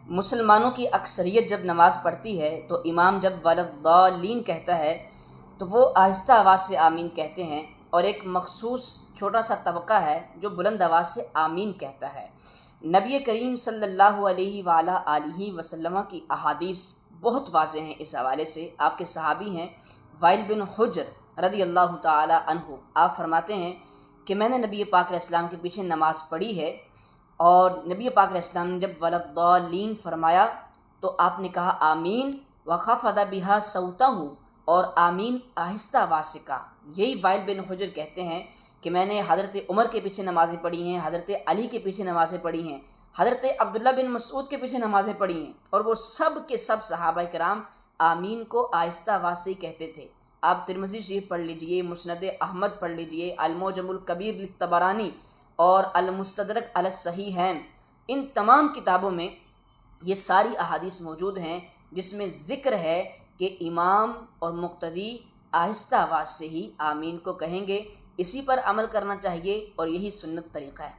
مسلمانوں کی اکثریت جب نماز پڑھتی ہے تو امام جب ولضالین کہتا ہے تو وہ آہستہ آواز سے آمین کہتے ہیں، اور ایک مخصوص چھوٹا سا طبقہ ہے جو بلند آواز سے آمین کہتا ہے۔ نبی کریم صلی اللہ علیہ وآلہ آلہ وسلم کی احادیث بہت واضح ہیں اس حوالے سے۔ آپ کے صحابی ہیں وائل بن حجر رضی اللہ تعالی عنہ، آپ فرماتے ہیں کہ میں نے نبی پاک علیہ السلام کے پیچھے نماز پڑھی ہے، اور نبی پاک علیہ السلام نے جب ولضالین فرمایا تو آپ نے کہا آمین، وخفض بہا صوتہ، اور آمین آہستہ آواز سے کہا۔ یہی وائل بن حجر کہتے ہیں کہ میں نے حضرت عمر کے پیچھے نمازیں پڑھی ہیں، حضرت علی کے پیچھے نمازیں پڑھی ہیں، حضرت عبداللہ بن مسعود کے پیچھے نمازیں پڑھی ہیں، اور وہ سب کے سب صحابہ کرام آمین کو آہستہ آواز سے ہی کہتے تھے۔ آپ ترمذی شریف پڑھ لیجئے، مسند احمد پڑھ لیجئے، المعجم الکبیر للطبرانی اور المستدرک علی الصحیحین، ان تمام کتابوں میں یہ ساری احادیث موجود ہیں جس میں ذکر ہے کہ امام اور مقتدی آہستہ آواز سے ہی آمین کو کہیں گے۔ اسی پر عمل کرنا چاہیے اور یہی سنت طریقہ ہے۔